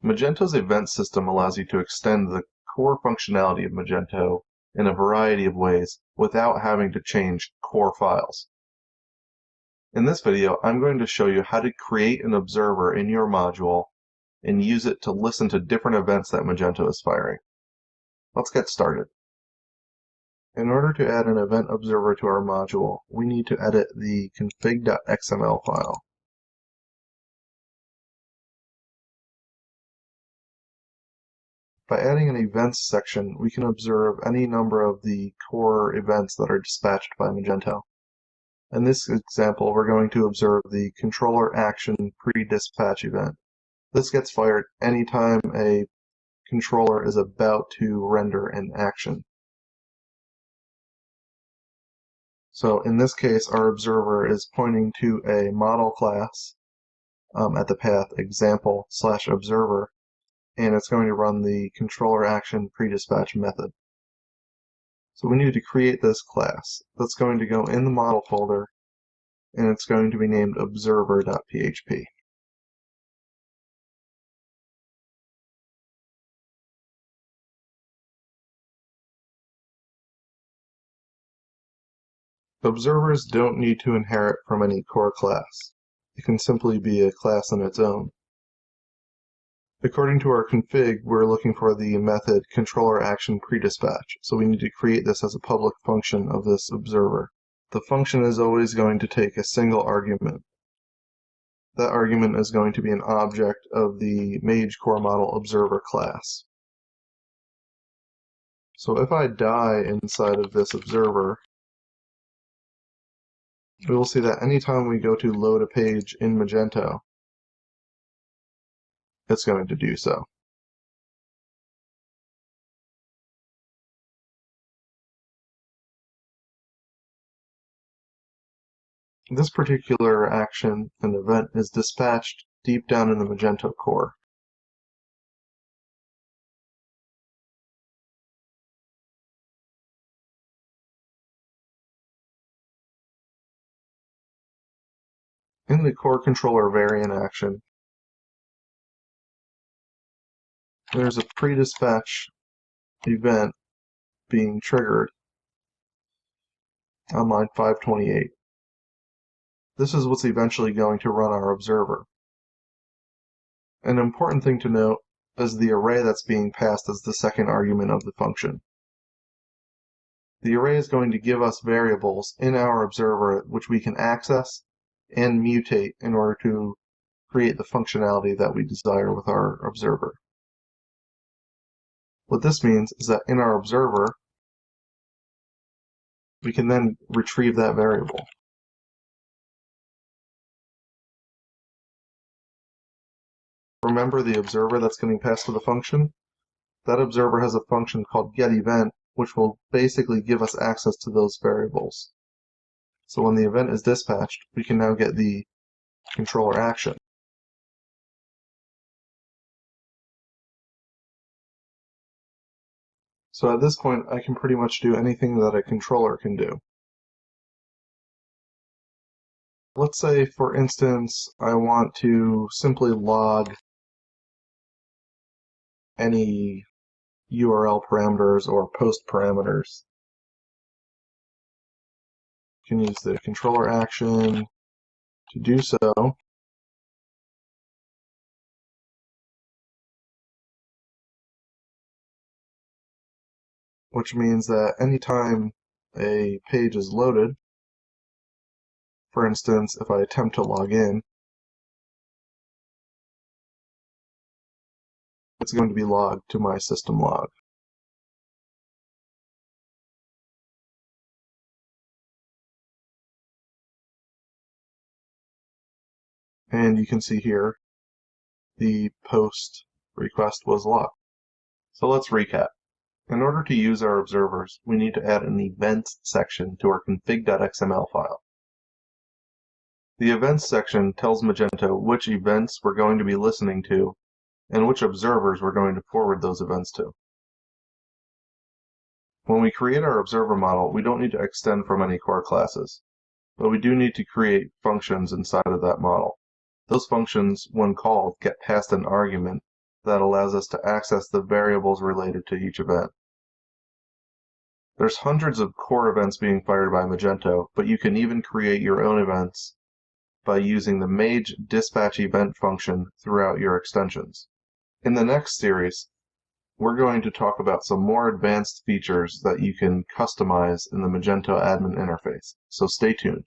Magento's event system allows you to extend the core functionality of Magento in a variety of ways without having to change core files. In this video, I'm going to show you how to create an observer in your module and use it to listen to different events that Magento is firing. Let's get started. In order to add an event observer to our module, we need to edit the config.xml file. By adding an events section, we can observe any number of the core events that are dispatched by Magento. In this example, we're going to observe the controller action pre-dispatch event. This gets fired anytime a controller is about to render an action. So in this case, our observer is pointing to a model class at the path example/observer, and it's going to run the controller action pre-dispatch method. So we need to create this class. That's going to go in the model folder, and it's going to be named observer.php. Observers don't need to inherit from any core class. It can simply be a class on its own. According to our config, we're looking for the method controller action pre-dispatch, so we need to create this as a public function of this observer. The function is always going to take a single argument. That argument is going to be an object of the Mage Core Model Observer class. So if I die inside of this observer, we will see that anytime we go to load a page in Magento, it's going to do so. This particular action and event is dispatched deep down in the Magento core. In the core controller variant action, there's a pre-dispatch event being triggered on line 528. This is what's eventually going to run our observer. An important thing to note is the array that's being passed as the second argument of the function. The array is going to give us variables in our observer which we can access and mutate in order to create the functionality that we desire with our observer. What this means is that in our observer, we can then retrieve that variable. Remember the observer that's getting passed to the function? That observer has a function called getEvent, which will basically give us access to those variables. So when the event is dispatched, we can now get the controller action. So at this point, I can pretty much do anything that a controller can do. Let's say, for instance, I want to simply log any URL parameters or post parameters. You can use the controller action to do so. Which means that anytime a page is loaded, for instance, if I attempt to log in, it's going to be logged to my system log. And you can see here the post request was logged. So let's recap. In order to use our observers, we need to add an events section to our config.xml file. The events section tells Magento which events we're going to be listening to and which observers we're going to forward those events to. When we create our observer model, we don't need to extend from any core classes, but we do need to create functions inside of that model. Those functions, when called, get passed an argument that allows us to access the variables related to each event. There's hundreds of core events being fired by Magento, but you can even create your own events by using the Mage dispatch event function throughout your extensions. In the next series, we're going to talk about some more advanced features that you can customize in the Magento admin interface, so stay tuned.